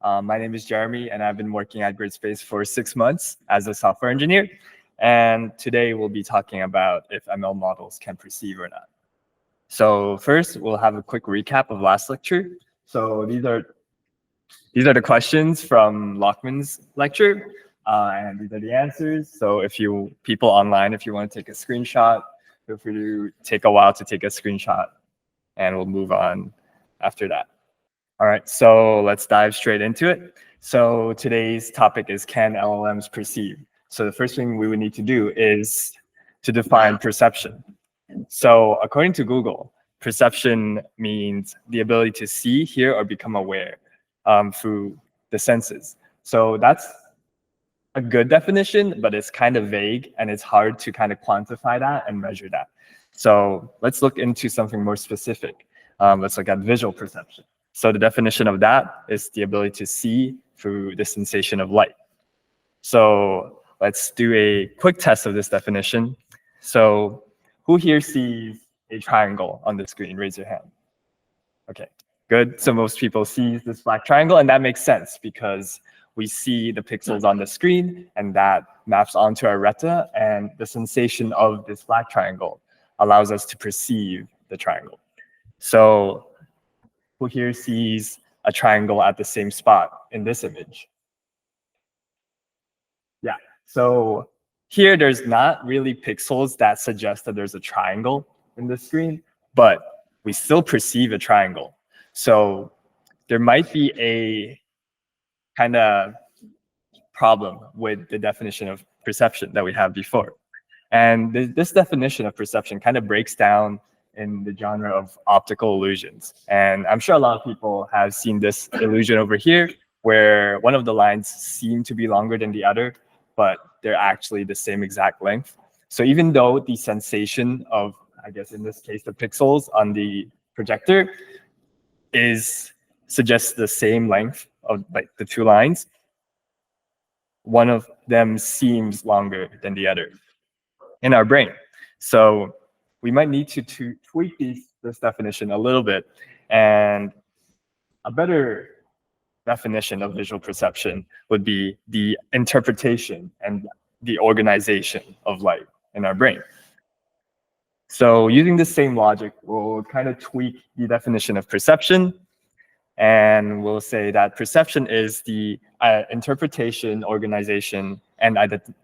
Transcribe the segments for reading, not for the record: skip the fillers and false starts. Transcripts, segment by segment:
My name is Jeremy, and I've been working at Gridspace for 6 months as a software engineer. And today we'll be talking about if ML models can perceive or not. So first, we'll have a quick recap of last lecture. So these are the questions from Lockman's lecture, and these are the answers. So if you people online, if you want to take a screenshot, feel free to take a while to take a screenshot, and we'll move on after that. All right, so let's dive straight into it. So today's topic is, can LLMs perceive? So the first thing we would need to do is to define perception. So according to Google, perception means the ability to see, hear, or become aware through the senses. So that's a good definition, but it's kind of vague and it's hard to kind of quantify that and measure that. So let's look into something more specific. Let's look at visual perception. So the definition of that is the ability to see through the sensation of light. So let's do a quick test of this definition. So who here sees a triangle on the screen? Raise your hand. Okay, good. So most people see this black triangle, and that makes sense because we see the pixels on the screen, and that maps onto our retina, and the sensation of this black triangle allows us to perceive the triangle. So who here sees a triangle at the same spot in this image? Yeah, so here there's not really pixels that suggest that there's a triangle in the screen, but we still perceive a triangle. So there might be a kind of problem with the definition of perception that we had before. And this definition of perception kind of breaks down in the genre of optical illusions. And I'm sure a lot of people have seen this illusion over here, where one of the lines seem to be longer than the other, but they're actually the same exact length. So even though the sensation of, I guess in this case, the pixels on the projector suggests the same length of like the two lines, one of them seems longer than the other in our brain. So we might need to tweak this definition a little bit, and a better definition of visual perception would be the interpretation and the organization of light in our brain. So using the same logic, we'll kind of tweak the definition of perception, and we'll say that perception is the interpretation, organization, and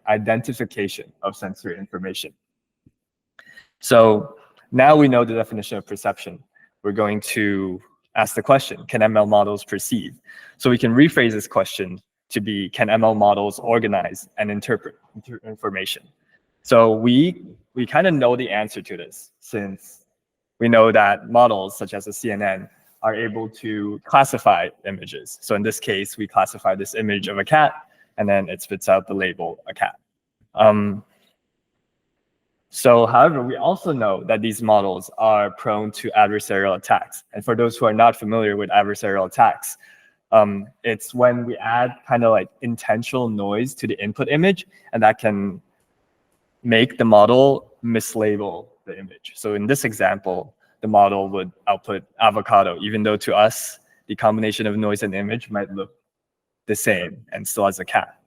identification of sensory information. So now we know the definition of perception. We're going to ask the question, can ML models perceive? So we can rephrase this question to be, can ML models organize and interpret information? So we kind of know the answer to this, since we know that models such as the CNN are able to classify images. So in this case, we classify this image of a cat, and then it spits out the label, a cat. So, however, we also know that these models are prone to adversarial attacks. And for those who are not familiar with adversarial attacks, it's when we add kind of like intentional noise to the input image, and that can make the model mislabel the image. So in this example, the model would output avocado, even though to us, the combination of noise and image might look the same and still as a cat.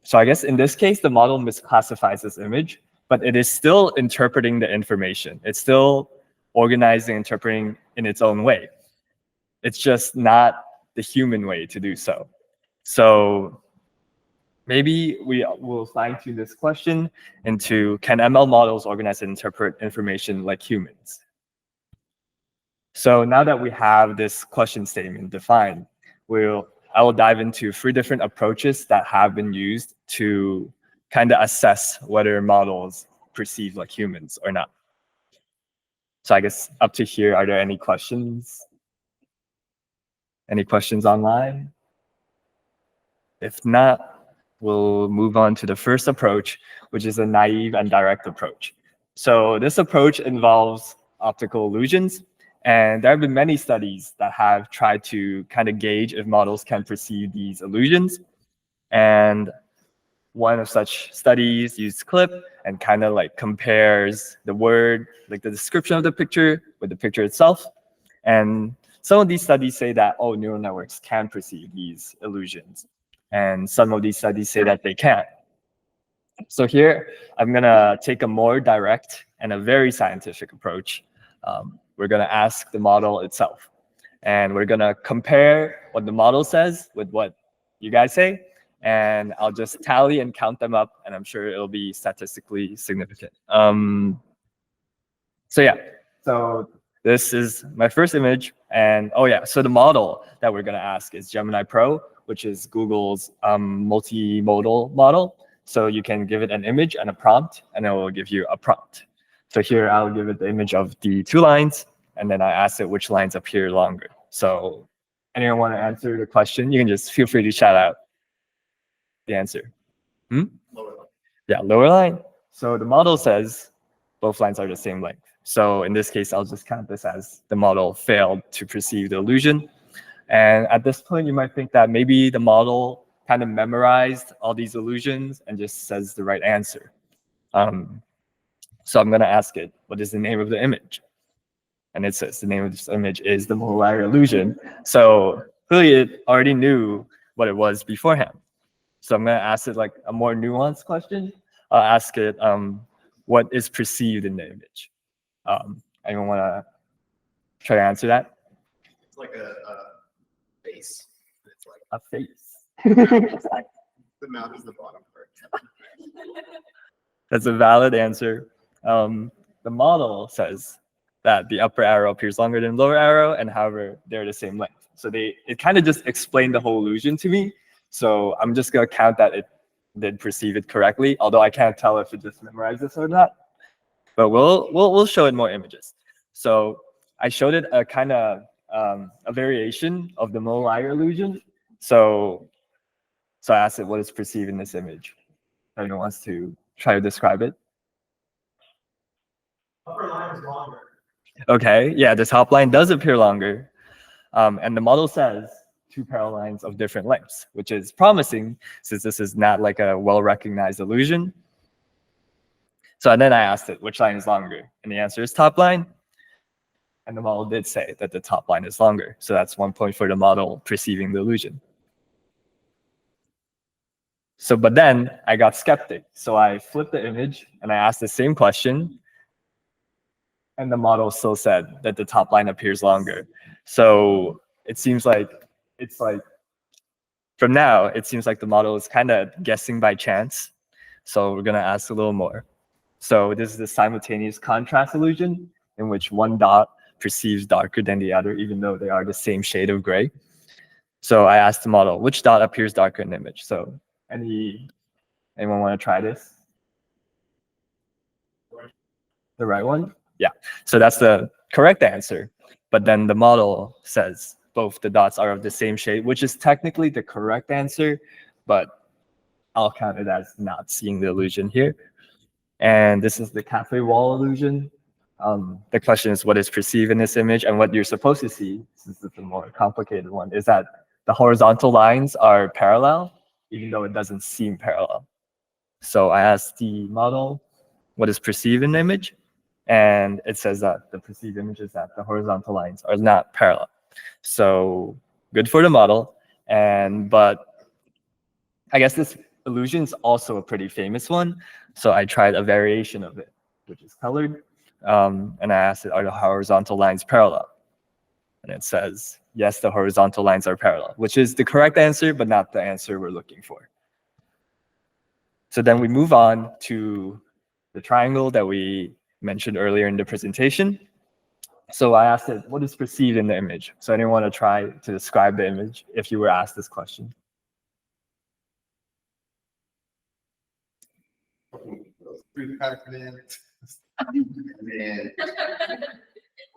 So I guess in this case, the model misclassifies this image, but it is still interpreting the information. It's still organizing, interpreting in its own way. It's just not the human way to do so. So maybe we will fine-tune this question into, can ML models organize and interpret information like humans? So now that we have this question statement defined, I will dive into 3 different approaches that have been used to kind of assess whether models perceive like humans or not. So I guess up to here, are there any questions? Any questions online? If not, we'll move on to the first approach, which is a naive and direct approach. So this approach involves optical illusions, and there have been many studies that have tried to kind of gauge if models can perceive these illusions. And one of such studies used CLIP and kind of like compares the word, like the description of the picture with the picture itself. And some of these studies say that, oh, neural networks can perceive these illusions. And some of these studies say that they can't. So here, I'm gonna take a more direct and a very scientific approach. We're gonna ask the model itself. And we're gonna compare what the model says with what you guys say. And I'll just tally and count them up, and I'm sure it'll be statistically significant. So yeah, so this is my first image. And oh yeah, so the model that we're gonna ask is Gemini Pro, which is Google's multimodal model. So you can give it an image and a prompt, and it will give you a prompt. So here I'll give it the image of the 2 lines, and then I ask it which lines appear longer. So anyone want to answer the question? You can just feel free to shout out the answer. Lower line. Yeah, lower line. So the model says both lines are the same length. So in this case, I'll just count this as the model failed to perceive the illusion. And at this point, you might think that maybe the model kind of memorized all these illusions and just says the right answer. So I'm going to ask it, what is the name of the image? And it says the name of this image is the molar illusion. So clearly it already knew what it was beforehand. So I'm going to ask it like a more nuanced question. I'll ask it, what is perceived in the image? Anyone want to try to answer that? It's like a face. It's like a face. The mouth is the bottom part. That's a valid answer. The model says that the upper arrow appears longer than the lower arrow, and however, they're the same length. So it kind of just explained the whole illusion to me. So I'm just gonna count that it did perceive it correctly, although I can't tell if it just memorized this or not. But we'll show it more images. So I showed it a kind of a variation of the molar illusion. So I asked it what is perceived in this image. Anyone wants to try to describe it? Upper line is longer. Okay, yeah, the top line does appear longer. And the model says 2 parallel lines of different lengths, which is promising since this is not like a well-recognized illusion. So and then I asked it which line is longer, and the answer is top line. And the model did say that the top line is longer. So that's 1 point for the model perceiving the illusion. So, but then I got skeptic. So I flipped the image and I asked the same question. And the model still said that the top line appears longer. So it seems like from now, it seems like the model is kind of guessing by chance. So we're gonna ask a little more. So this is the simultaneous contrast illusion in which one dot perceives darker than the other, even though they are the same shade of gray. So I asked the model, which dot appears darker in the image? So anyone want to try this? The right one? Yeah. So that's the correct answer. But then the model says both the dots are of the same shade, which is technically the correct answer, but I'll count it as not seeing the illusion here. And this is the cafe wall illusion. The question is what is perceived in this image, and what you're supposed to see, since it's a more complicated one, is that the horizontal lines are parallel, even though it doesn't seem parallel. So I asked the model what is perceived in the image, and it says that the perceived image is that the horizontal lines are not parallel. So good for the model, but I guess this illusion is also a pretty famous one. So I tried a variation of it, which is colored, and I asked it, are the horizontal lines parallel? And it says, yes, the horizontal lines are parallel, which is the correct answer, but not the answer we're looking for. So then we move on to the triangle that we mentioned earlier in the presentation. So I asked it, what is perceived in the image? So anyone want to try to describe the image if you were asked this question? Three packed in, and then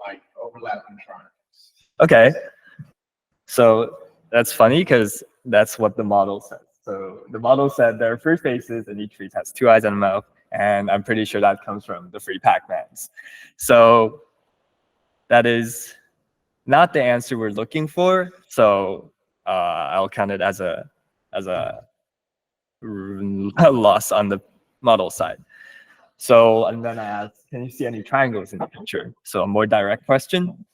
like overlapping triangles. Okay. So that's funny because that's what the model says. So the model said there are 3 faces and each face has 2 eyes and a mouth. And I'm pretty sure that comes from the free Pac-Mans. So that is not the answer we're looking for. So I'll count it as a loss on the model side. So, and then I asked, can you see any triangles in the picture? So a more direct question.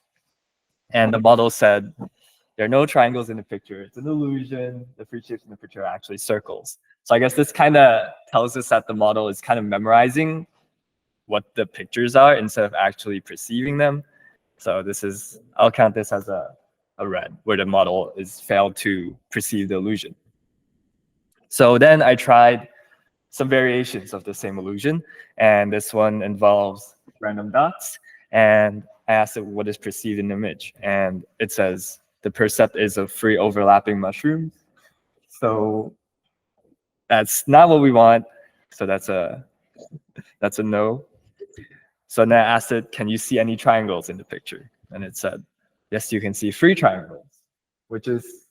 And the model said, there are no triangles in the picture. It's an illusion. The free shapes in the picture are actually circles. So I guess this kind of tells us that the model is kind of memorizing what the pictures are instead of actually perceiving them. So this is, I'll count this as a red, where the model is failed to perceive the illusion. So then I tried some variations of the same illusion, and this one involves random dots, and I asked it what is perceived in the image, and it says the percept is of free overlapping mushrooms. So that's not what we want. So that's a no. So then I asked it, can you see any triangles in the picture? And it said, yes, you can see 3 triangles, which is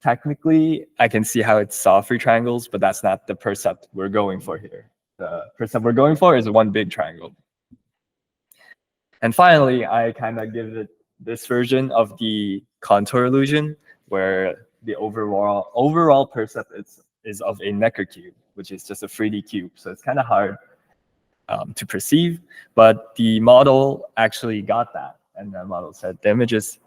technically, I can see how it saw 3 triangles, but that's not the percept we're going for here. The percept we're going for is one big triangle. And finally, I kind of give it this version of the contour illusion, where the overall percept is of a Necker cube, which is just a 3D cube. So it's kind of hard to perceive, but the model actually got that. And the model said the image is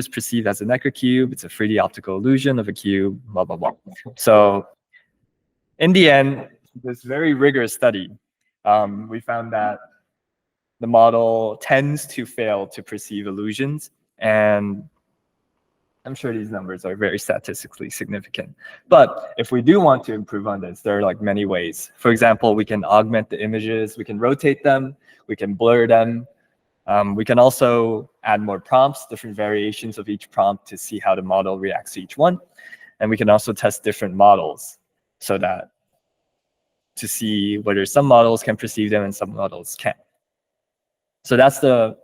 perceived as a Necker cube. It's a 3D optical illusion of a cube, blah, blah, blah. So in the end, this very rigorous study, we found that the model tends to fail to perceive illusions. And I'm sure these numbers are very statistically significant. But if we do want to improve on this, there are like many ways. For example, we can augment the images, we can rotate them, we can blur them. We can also add more prompts, different variations of each prompt to see how the model reacts to each one. And we can also test different models so that to see whether some models can perceive them and some models can't. So that's the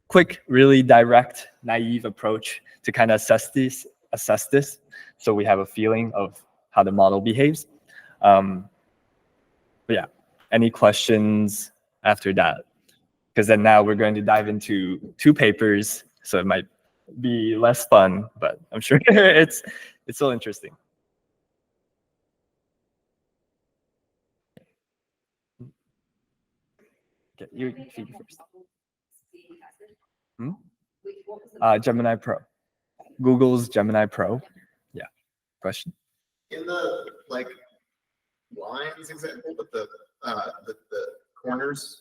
quick, really direct, naive approach to kind of assess this, so we have a feeling of how the model behaves. But yeah, any questions after that? Because then now we're going to dive into 2 papers, so it might be less fun, but I'm sure it's still interesting. Okay, you first. Gemini Pro. Google's Gemini Pro. Yeah. Question? In the like lines example with the corners,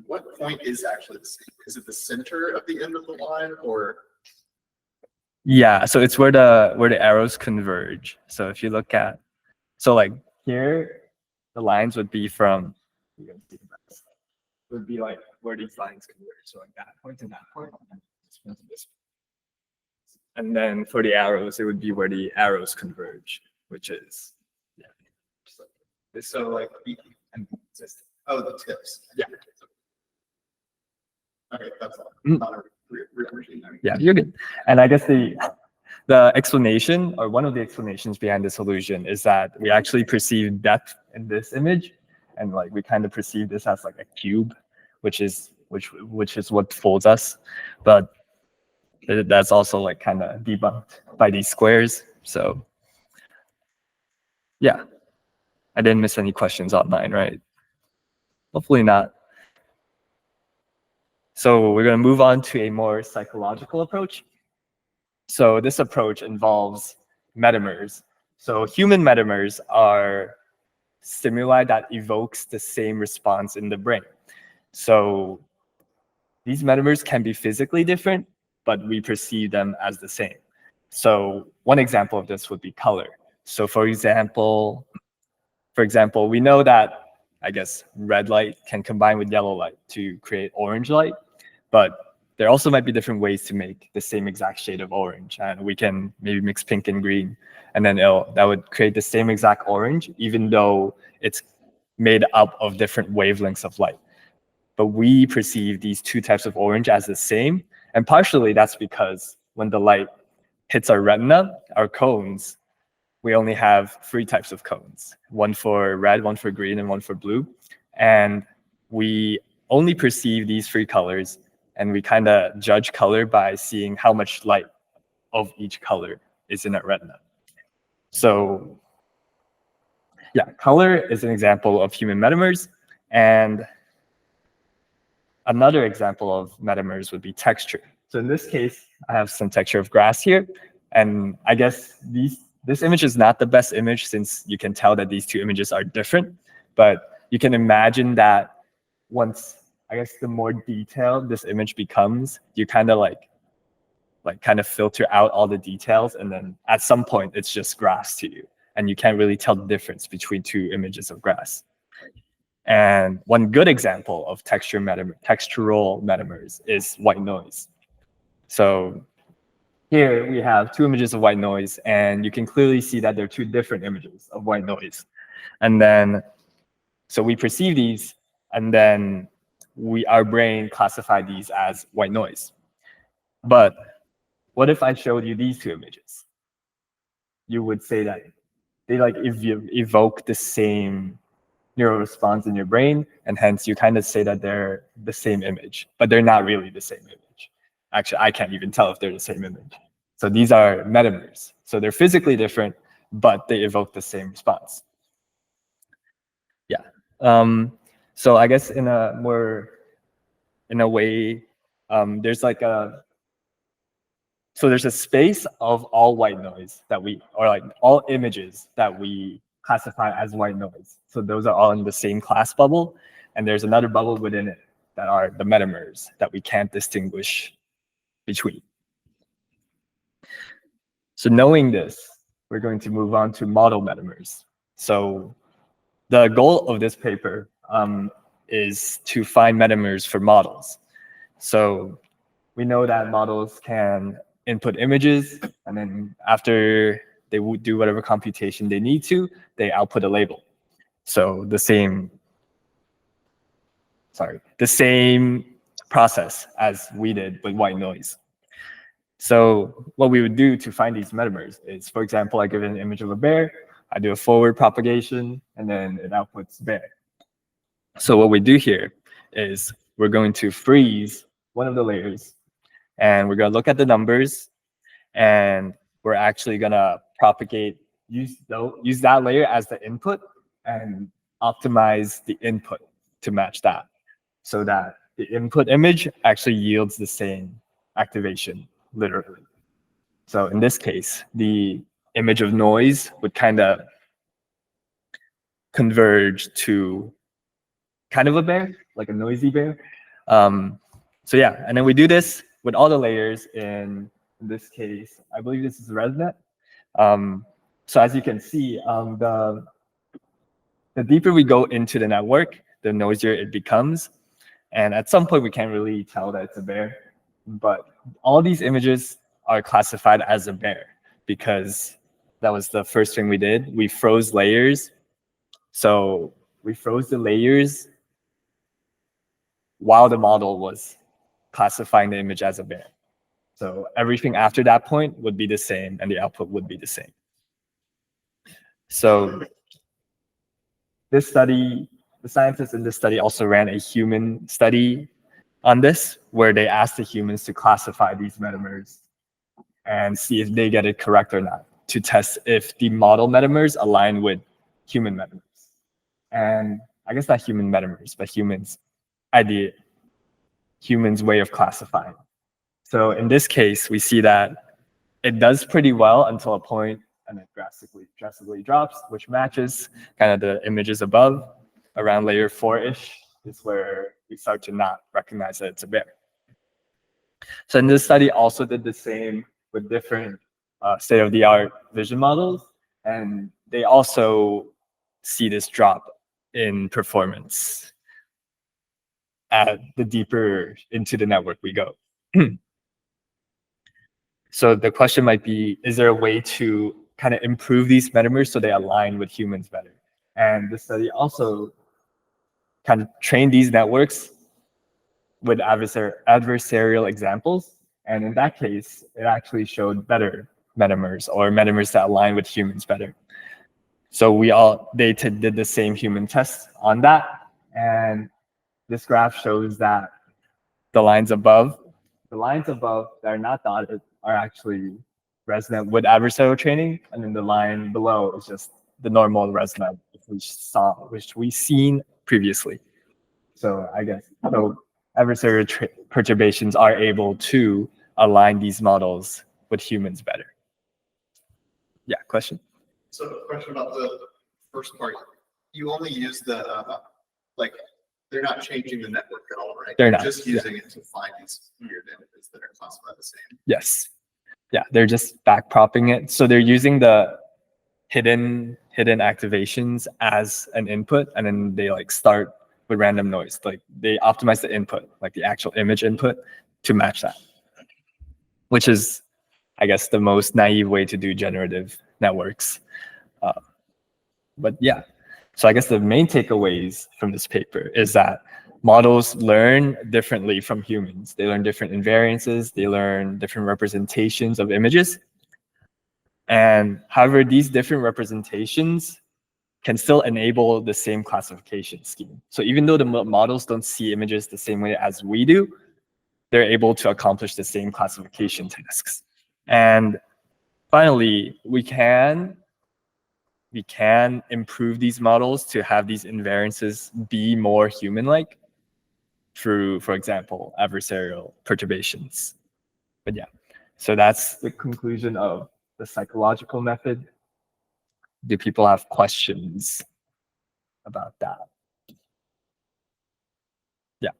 what point is actually the same? Is it the center of the end of the line, or? Yeah, so it's where the arrows converge. So if you look at, so like here, the lines would be from, would be like where these lines converge. So like that point and that point, and this. And then for the arrows, it would be where the arrows converge, which is, yeah. So like and oh, the tips. Yeah. Okay, that's all. Not a yeah, you're good. And I guess the explanation, or one of the explanations behind this illusion, is that we actually perceive depth in this image, and like we kind of perceive this as like a cube, which is what folds us. But that's also like kind of debunked by these squares. So yeah, I didn't miss any questions online, right? Hopefully not. So we're going to move on to a more psychological approach. So this approach involves metamers. So human metamers are stimuli that evokes the same response in the brain. So these metamers can be physically different, but we perceive them as the same. So one example of this would be color. So for example, we know that, I guess, red light can combine with yellow light to create orange light, but there also might be different ways to make the same exact shade of orange. And we can maybe mix pink and green, and then that would create the same exact orange, even though it's made up of different wavelengths of light. But we perceive these 2 types of orange as the same. And partially that's because when the light hits our retina, our cones, we only have 3 types of cones, one for red, one for green, and one for blue. And we only perceive these 3 colors, and we kind of judge color by seeing how much light of each color is in our retina. So yeah, color is an example of human metamers. And another example of metamers would be texture. So in this case, I have some texture of grass here. And I guess this image is not the best image since you can tell that these two images are different. But you can imagine that once, I guess, the more detailed this image becomes, you kind of kind of filter out all the details. And then at some point, it's just grass to you. And you can't really tell the difference between two images of grass. And one good example of textural metamers is white noise. So here we have two images of white noise, and you can clearly see that they're two different images of white noise. And then, so we perceive these, and then our brain classified these as white noise. But what if I showed you these two images? You would say that they evoke the same neural response in your brain, and hence you kind of say that they're the same image, but they're not really the same image. Actually, I can't even tell if they're the same image. So these are metamers. So they're physically different, but they evoke the same response. Yeah. So I guess in a way, there's there's a space of all white noise that all images that we classify as white noise. So those are all in the same class bubble. And there's another bubble within it that are the metamers that we can't distinguish between. So knowing this, we're going to move on to model metamers. So the goal of this paper is to find metamers for models. So we know that models can input images, and then after they would do whatever computation they need to, they output a label. So the same process as we did with white noise. So what we would do to find these metamers is, for example, I give it an image of a bear, I do a forward propagation, and then it outputs bear. So what we do here is we're going to freeze one of the layers, and we're going to look at the numbers, and we're actually going to use that layer as the input and optimize the input to match that, so that the input image actually yields the same activation, literally. So in this case, the image of noise would kind of converge to kind of a bear, like a noisy bear. So yeah, and then we do this with all the layers in this case. I believe this is ResNet. So as you can see, the deeper we go into the network, the noisier it becomes. And at some point, we can't really tell that it's a bear. But all these images are classified as a bear because that was the first thing we did. We froze layers. So we froze the layers while the model was classifying the image as a bear. So everything after that point would be the same, and the output would be the same. So this study, the scientists in this study also ran a human study on this, where they asked the humans to classify these metamers and see if they get it correct or not, to test if the model metamers align with human metamers. And I guess not human metamers, but humans' way of classifying. So in this case, we see that it does pretty well until a point, and it drastically drops, which matches kind of the images above. Around layer 4-ish is where we start to not recognize that it's a bear. So in this study also did the same with different state-of-the-art vision models, and they also see this drop in performance at the deeper into the network we go. So the question might be, is there a way to kind of improve these metamers so they align with humans better? And the study also kind of trained these networks with adversarial examples. And in that case, it actually showed better metamers, or metamers that align with humans better. So they did the same human test on that. And this graph shows that the lines above that are not dotted are actually ResNet with adversarial training. And then the line below is just the normal ResNet, which we've seen previously. So I guess so adversarial perturbations are able to align these models with humans better. Yeah, question? So a question about the first part. You only use the, like, they're not changing the network at all, right? They're not, just using it to find these weird images that are classified the same. Yes. Yeah, they're just backpropping it. So they're using the hidden activations as an input, and then they like start with random noise. Like they optimize the input, like the actual image input, to match that, which is, I guess, the most naive way to do generative networks. But yeah, so I guess the main takeaways from this paper is that models learn differently from humans. They learn different invariances. They learn different representations of images. And however, these different representations can still enable the same classification scheme. So even though the models don't see images the same way as we do, they're able to accomplish the same classification tasks. And finally, we can improve these models to have these invariances be more human-like through, for example, adversarial perturbations. But yeah, so that's the conclusion of the psychological method. Do people have questions about that? Yeah.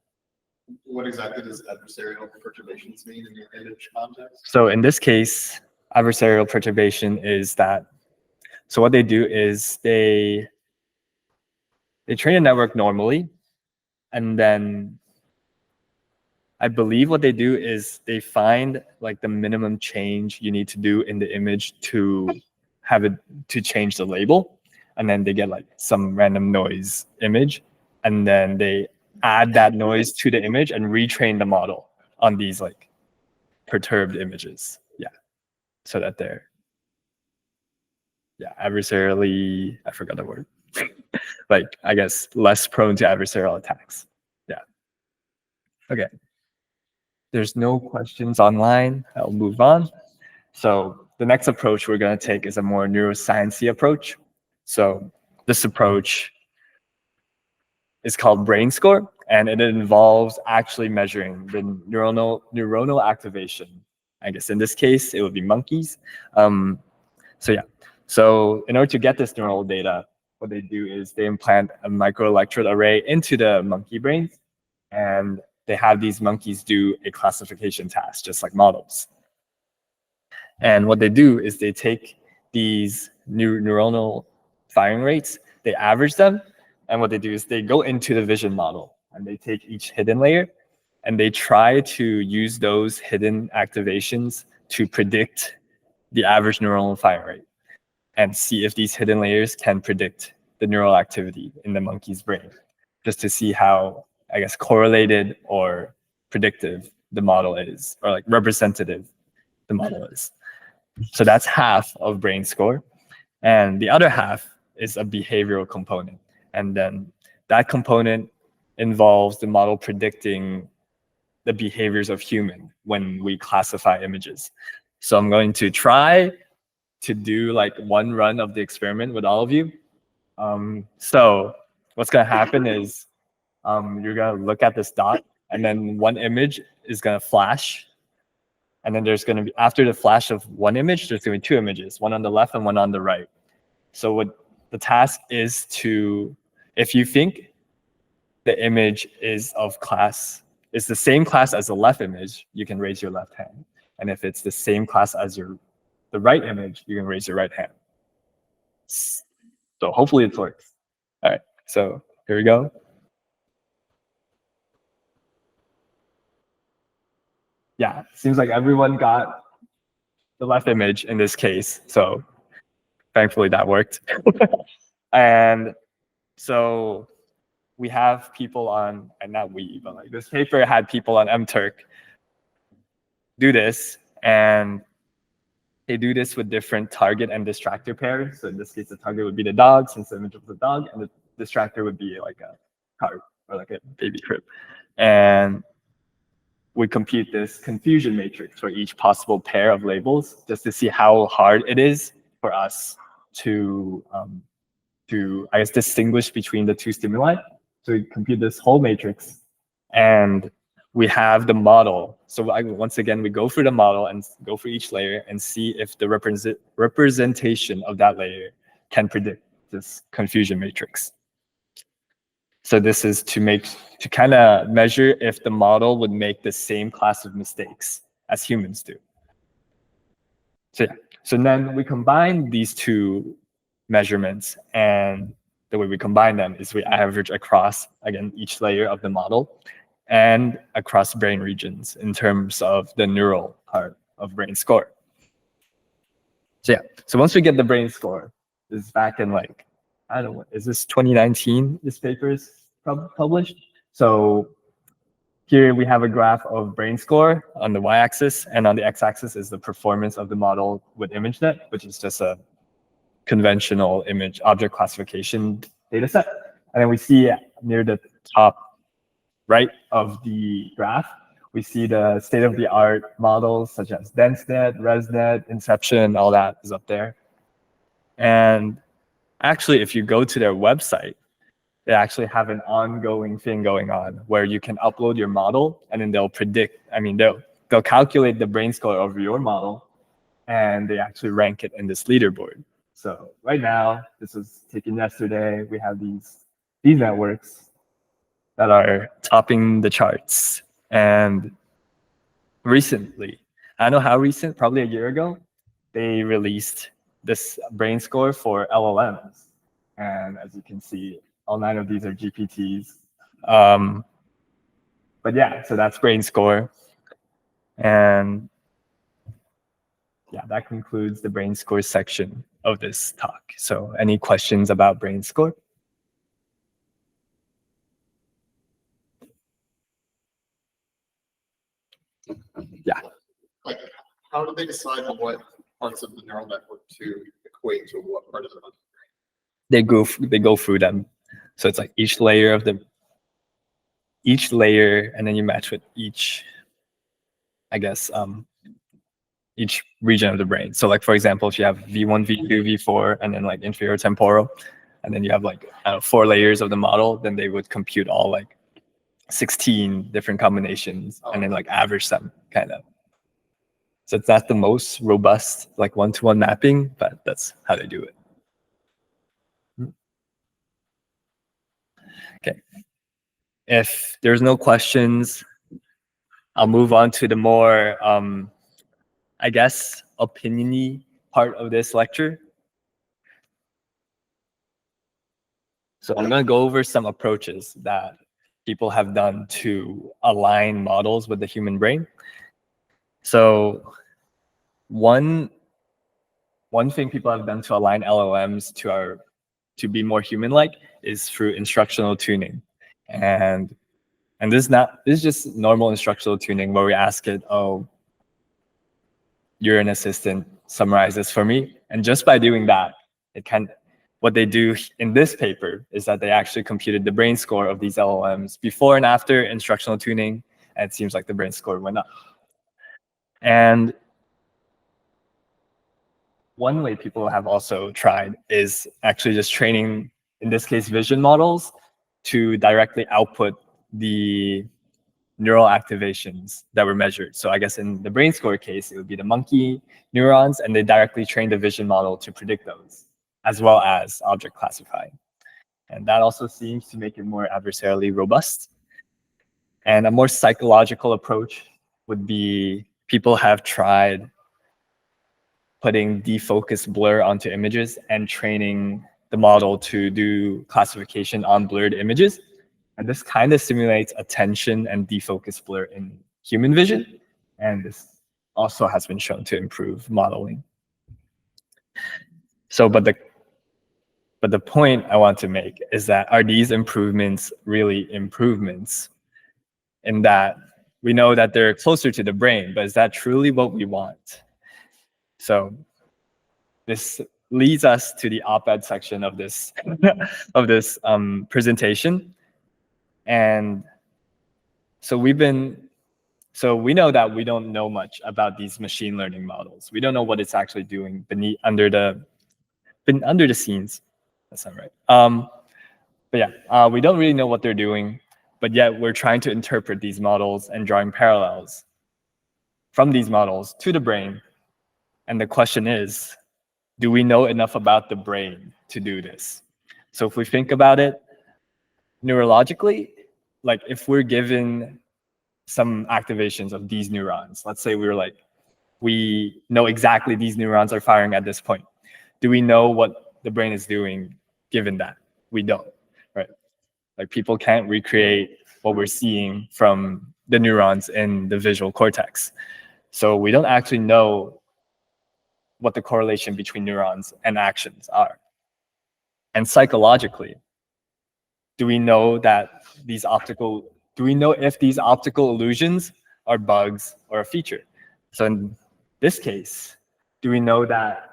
What exactly does adversarial perturbations mean in your image context? So in this case, adversarial perturbation is that, so what they do is they train a network normally, and then I believe what they do is they find like the minimum change you need to do in the image to have it to change the label. And then they get like some random noise image. And then they add that noise to the image and retrain the model on these like perturbed images. Yeah. So that they're, yeah, adversarially, I forgot the word. Like, I guess, less prone to adversarial attacks. Yeah. Okay. There's no questions online. I'll move on. So the next approach we're going to take is a more neuroscience-y approach. So this approach is called brain score, and it involves actually measuring the neuronal activation. I guess in this case, it would be monkeys. So yeah, so in order to get this neural data, what they do is they implant a microelectrode array into the monkey brains, and they have these monkeys do a classification task, just like models. And what they do is they take these neuronal firing rates, they average them, and what they do is they go into the vision model, and they take each hidden layer, and they try to use those hidden activations to predict the average neuronal firing rate, and see if these hidden layers can predict the neural activity in the monkey's brain, just to see how, I guess, correlated or predictive the model is, or like representative the model is. So that's half of brain score. And the other half is a behavioral component. And then that component involves the model predicting the behaviors of human when we classify images. So I'm going to try to do like one run of the experiment with all of you. So what's going to happen is you're going to look at this dot, and then one image is going to flash. And then there's going to be, after the flash of one image, there's going to be two images, one on the left and one on the right. So what the task is to, if you think the image is of class, is the same class as the left image, you can raise your left hand. And if it's the same class as the right image, you can raise your right hand. So hopefully it works. All right, so here we go. Yeah, seems like everyone got the left image in this case. So thankfully that worked. And so we have people on, and not we, but like this paper had people on MTurk do this, and they do this with different target and distractor pairs. So in this case, the target would be the dog, since the image of the dog, and the distractor would be like a cart or like a baby crib. And we compute this confusion matrix for each possible pair of labels, just to see how hard it is for us to I guess, distinguish between the two stimuli. So we compute this whole matrix, and we have the model. So once again, we go through the model and go for each layer and see if the representation of that layer can predict this confusion matrix. So this is to kind of measure if the model would make the same class of mistakes as humans do. So yeah, so then we combine these two measurements, and the way we combine them is we average across, again, each layer of the model and across brain regions in terms of the neural part of brain score. So yeah, so once we get the brain score, this is back in like, I don't know, is this 2019, this paper is published? So here we have a graph of brain score on the y-axis, and on the x-axis is the performance of the model with ImageNet, which is just a conventional image object classification data set. And then we see near the top right of the graph, we see the state-of-the-art models such as DenseNet, ResNet, Inception, all that is up there. And actually, if you go to their website, they actually have an ongoing thing going on where you can upload your model, and then they'll predict, they'll calculate the brain score of your model, and they actually rank it in this leaderboard. So right now, this was taken yesterday, we have these networks that are topping the charts. And recently, I don't know how recent, probably a year ago, they released this brain score for LLMs. And as you can see, all 9 of these are GPTs. But yeah, so that's brain score. And yeah, that concludes the brain score section of this talk. So any questions about brain score? Yeah. Like, how do they decide on what parts of the neural network to equate to what part of the brain? They go through them. So it's like each layer, and then you match with each, I guess, each region of the brain. So like, for example, if you have V1, V2, V4, and then like inferior temporal, and then you have like 4 layers of the model, then they would compute all like 16 different combinations and then like average them kind of. So it's not the most robust like one-to-one mapping, but that's how they do it. Okay. If there's no questions, I'll move on to the more, I guess, opinion-y part of this lecture. So I'm going to go over some approaches that people have done to align models with the human brain. So one thing people have done to align LLMs to be more human-like is through instructional tuning. And this is just normal instructional tuning where we ask it, oh, you're an assistant, summarize this for me. And just by doing that, what they do in this paper is that they actually computed the brain score of these LLMs before and after instructional tuning, and it seems like the brain score went up. And one way people have also tried is actually just training, in this case, vision models to directly output the neural activations that were measured. So I guess in the brain score case, it would be the monkey neurons, and they directly trained the vision model to predict those, as well as object classifying. And that also seems to make it more adversarially robust. And a more psychological approach would be people have tried putting defocus blur onto images and training the model to do classification on blurred images. And this kind of simulates attention and defocus blur in human vision. And this also has been shown to improve modeling. So, but the point I want to make is that, are these improvements really improvements? In that we know that they're closer to the brain, but is that truly what we want? So this leads us to the op-ed section of this presentation. And so we know that we don't know much about these machine learning models. We don't know what it's actually doing under the scenes. That's not right. But yeah, we don't really know what they're doing, but yet we're trying to interpret these models and drawing parallels from these models to the brain. And the question is, do we know enough about the brain to do this? So if we think about it neurologically, like if we're given some activations of these neurons, let's say we know exactly these neurons are firing at this point. Do we know what the brain is doing given that? We don't, right? Like people can't recreate what we're seeing from the neurons in the visual cortex. So we don't actually know what the correlation between neurons and actions are. And psychologically, do we know if these optical illusions are bugs or a feature? So in this case, do we know that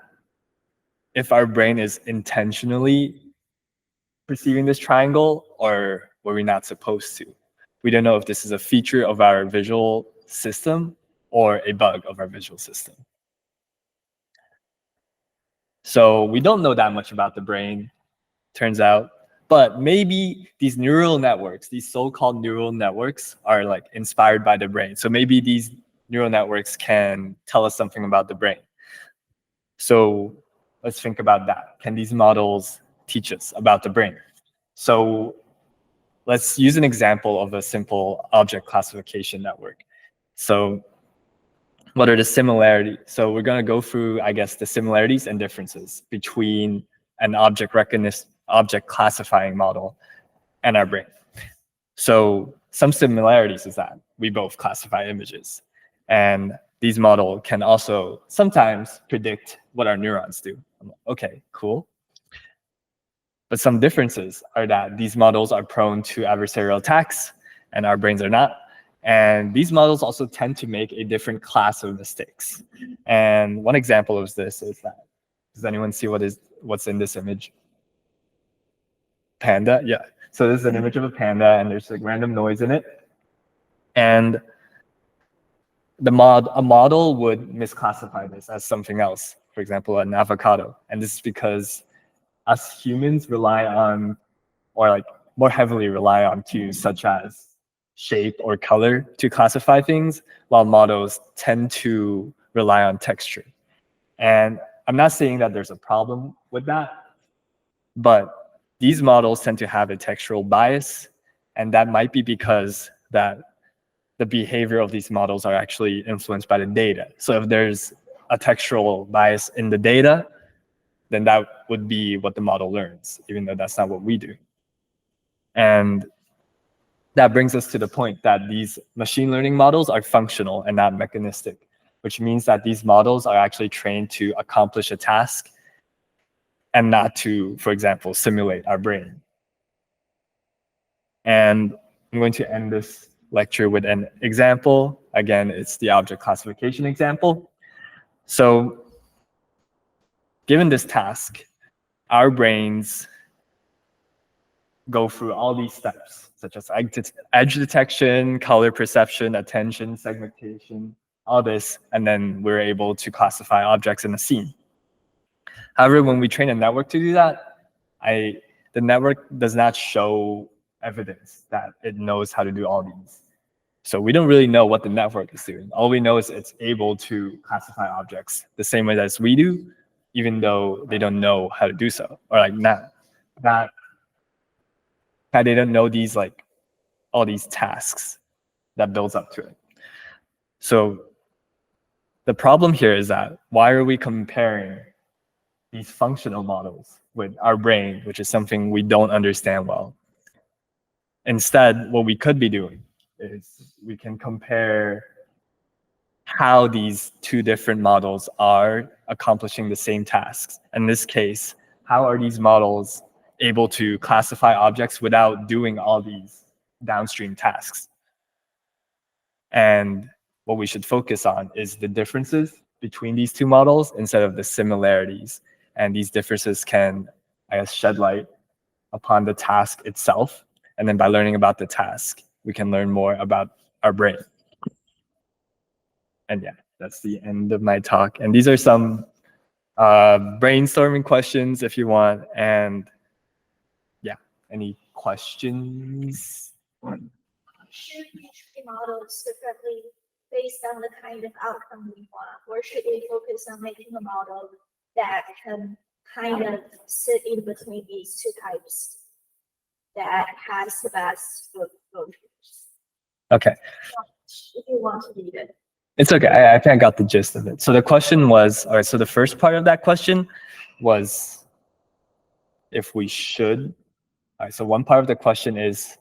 if our brain is intentionally perceiving this triangle, or were we not supposed to? We don't know if this is a feature of our visual system or a bug of our visual system. So we don't know that much about the brain, turns out, but maybe these neural networks, these so-called neural networks, are like inspired by the brain. So maybe these neural networks can tell us something about the brain. So let's think about that. Can these models teach us about the brain? So let's use an example of a simple object classification network. So what are the similarities? So we're going to go through, I guess, the similarities and differences between an object classifying model and our brain. So some similarities is that we both classify images, and these models can also sometimes predict what our neurons do. I'm like, okay, cool. But some differences are that these models are prone to adversarial attacks and our brains are not. And these models also tend to make a different class of mistakes. And one example of this is that, does anyone see what's in this image? Panda, yeah. So this is an image of a panda and there's like random noise in it. And a model would misclassify this as something else, for example, an avocado. And this is because us humans rely on, or like more heavily rely on cues such as shape or color to classify things, while models tend to rely on texture. And I'm not saying that there's a problem with that, but these models tend to have a textural bias, and that might be because that the behavior of these models are actually influenced by the data. So if there's a textural bias in the data, then that would be what the model learns, even though that's not what we do. And that brings us to the point that these machine learning models are functional and not mechanistic, which means that these models are actually trained to accomplish a task and not to, for example, simulate our brain. And I'm going to end this lecture with an example. Again, it's the object classification example. So given this task, our brains go through all these steps, such as edge detection, color perception, attention, segmentation, all this, and then we're able to classify objects in a scene. However, when we train a network to do that, the network does not show evidence that it knows how to do all these. So we don't really know what the network is doing. All we know is it's able to classify objects the same way as we do, even though they don't know how to do so, or like that they don't know these like all these tasks that builds up to it. So the problem here is that why are we comparing these functional models with our brain, which is something we don't understand well? Instead, what we could be doing is we can compare how these two different models are accomplishing the same tasks. In this case, how are these models able to classify objects without doing all these downstream tasks? And what we should focus on is the differences between these two models instead of the similarities. And these differences can, I guess, shed light upon the task itself. And then by learning about the task, we can learn more about our brain. And yeah, that's the end of my talk. And these are some brainstorming questions if you want. And yeah, Any questions? Should we train models differently based on the kind of outcome we want, or should we focus on making a model that can kind of sit in between these two types that has the best of both? Okay. If you want to read it. It's okay. I think I got the gist of it. So the question was, all right, so the first part of that question was if we should. All right, so one part of the question is,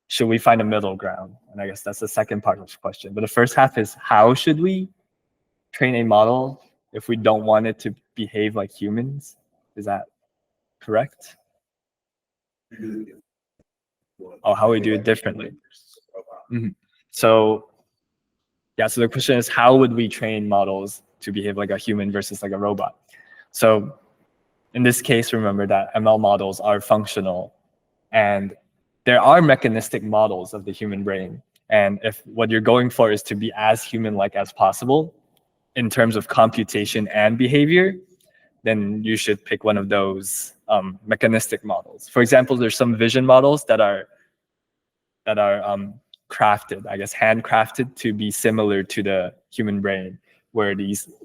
should we find a middle ground? And I guess that's the second part of the question. But the first half is, how should we train a model if we don't want it to behave like humans? Is that correct? Oh, how we do it differently. So yeah, so the question is, how would we train models to behave like a human versus like a robot? So in this case, remember that ML models are functional, and there are mechanistic models of the human brain. And if what you're going for is to be as human-like as possible in terms of computation and behavior, then you should pick one of those mechanistic models. For example, there's some vision models that are crafted, I guess, handcrafted to be similar to the human brain, where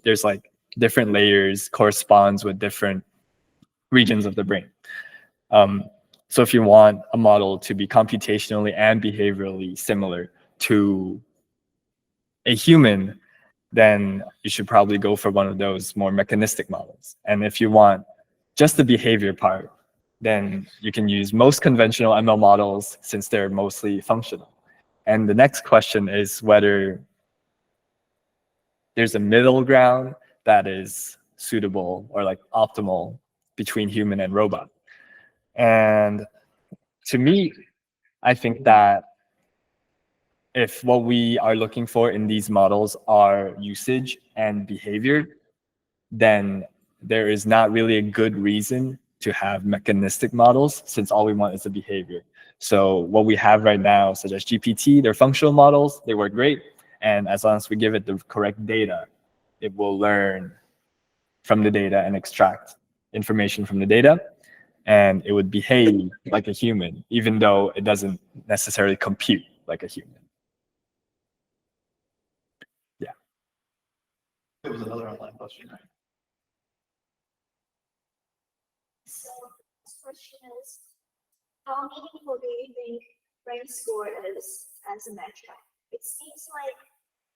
there's like different layers corresponds with different regions of the brain. So if you want a model to be computationally and behaviorally similar to a human, then you should probably go for one of those more mechanistic models. And if you want just the behavior part, then you can use most conventional ML models since they're mostly functional. And the next question is whether there's a middle ground that is suitable or like optimal between human and robot. And to me, I think that if what we are looking for in these models are usage and behavior, then there is not really a good reason to have mechanistic models since all we want is the behavior. So what we have right now, such as GPT, they're functional models, they work great. And as long as we give it the correct data, it will learn from the data and extract information from the data. And it would behave like a human, even though it doesn't necessarily compute like a human. Yeah. There was another online question, right? So this question is, how meaningful do you think brain score is as a metric? It seems like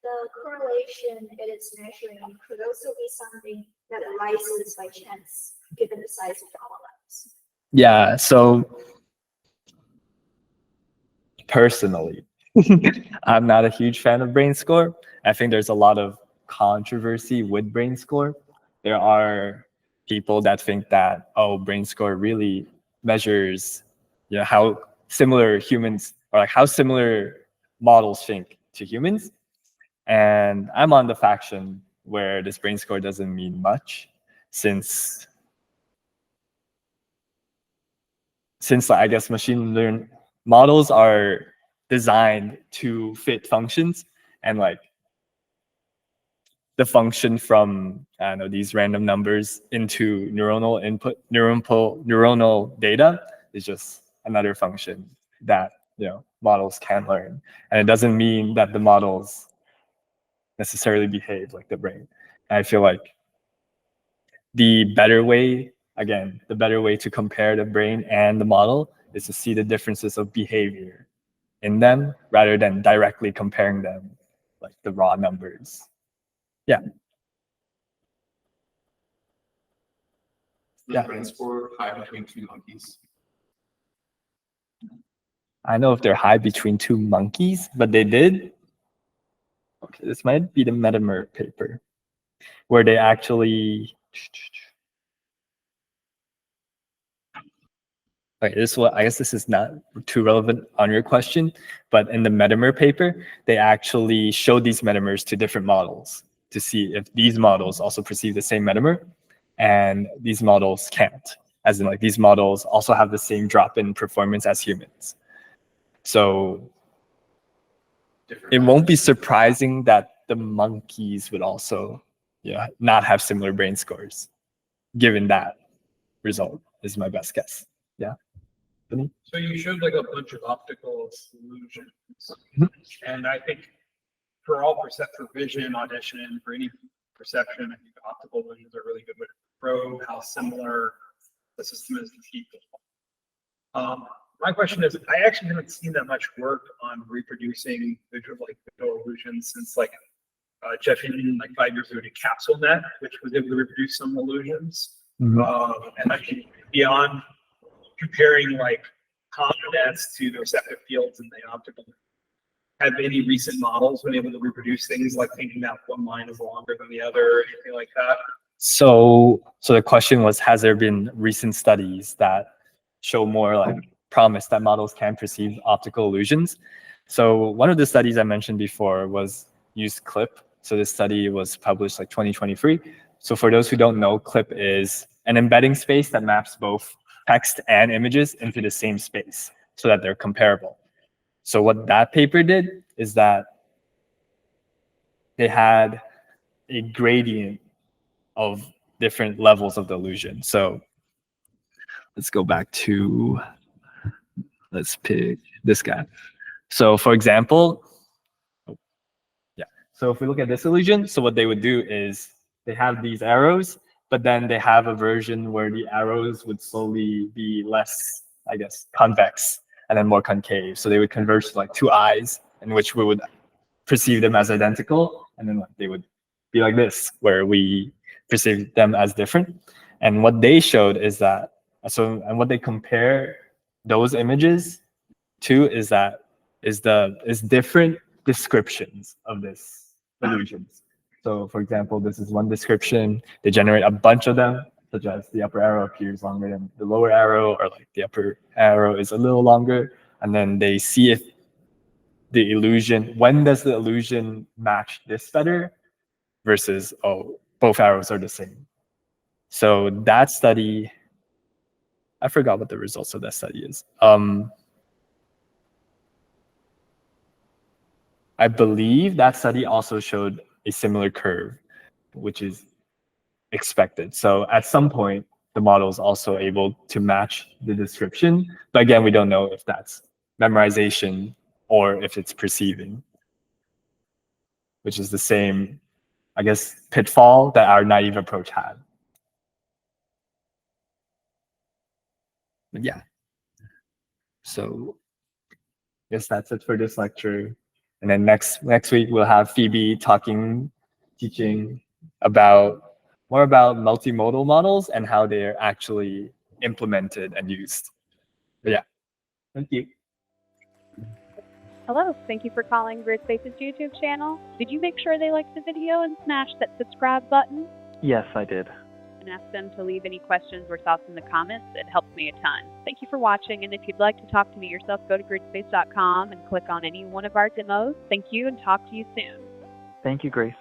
the correlation it is measuring could also be something that arises by chance, given the size of the LLMs. Yeah, so personally, I'm not a huge fan of brain score. I think there's a lot of controversy with brain score. There are people that think that, oh, brain score really measures, you know, how similar humans or like how similar models think to humans. And I'm on the faction where this brain score doesn't mean much since I guess machine learning models are designed to fit functions, and like the function from, I don't know, these random numbers into neuronal input, neuronal data is just another function that, you know, models can learn. And it doesn't mean that the models necessarily behave like the brain. And I feel like the better way to compare the brain and the model is to see the differences of behavior in them rather than directly comparing them like the raw numbers. Yeah. The brain score high between two monkeys. I know if they're high between two monkeys, but they did. Okay, this might be the Metamer paper where they actually. Okay, I guess this is not too relevant on your question, but in the Metamer paper, they actually showed these metamers to different models to see if these models also perceive the same metamer, and these models can't. As in, like, these models also have the same drop in performance as humans. So it won't be surprising that the monkeys would also, yeah, not have similar brain scores, given that result is my best guess. Yeah. So you showed like a bunch of optical solutions. Mhm. And I think for all for vision, audition, for any perception, I think optical illusions are really good with probe how similar the system is to people. My question is, I actually haven't seen that much work on reproducing visual illusions since Jeff Hinton 5 years ago did CapsuleNet, which was able to reproduce some illusions. And I think beyond comparing convnets to the receptive fields in the optical, have any recent models been able to reproduce things like thinking that one line is longer than the other, anything like that? So the question was, has there been recent studies that show more promise that models can perceive optical illusions? So one of the studies I mentioned before was used CLIP. So this study was published 2023. So for those who don't know, CLIP is an embedding space that maps both text and images into the same space so that they're comparable. So what that paper did is that they had a gradient of different levels of the illusion. So let's go back to, let's pick this guy. So for example, so if we look at this illusion, so what they would do is they have these arrows, but then they have a version where the arrows would slowly be less, I guess, convex and then more concave. So they would converge to two eyes in which we would perceive them as identical, and then they would be like this, where we perceive them as different. And what they showed is that, and what they compare those images to is different descriptions of this illusions. So for example, this is one description. They generate a bunch of them, such as the upper arrow appears longer than the lower arrow, or the upper arrow is a little longer. And then they see if the illusion, when does the illusion match this better versus, oh, both arrows are the same. So that study, I forgot what the results of that study is. I believe that study also showed a similar curve, which is expected. So at some point, the model is also able to match the description. But again, we don't know if that's memorization or if it's perceiving, which is the same, I guess, pitfall that our naive approach had. But yeah. So I guess that's it for this lecture. And then next week, we'll have Phoebe teaching more about multimodal models and how they're actually implemented and used. But yeah, thank you. Hello, thank you for calling Gridspace's YouTube channel. Did you make sure they liked the video and smash that subscribe button? Yes, I did. And ask them to leave any questions or thoughts in the comments. It helps me a ton. Thank you for watching, and if you'd like to talk to me yourself, go to gridspace.com and click on any one of our demos. Thank you, and talk to you soon. Thank you, Grace.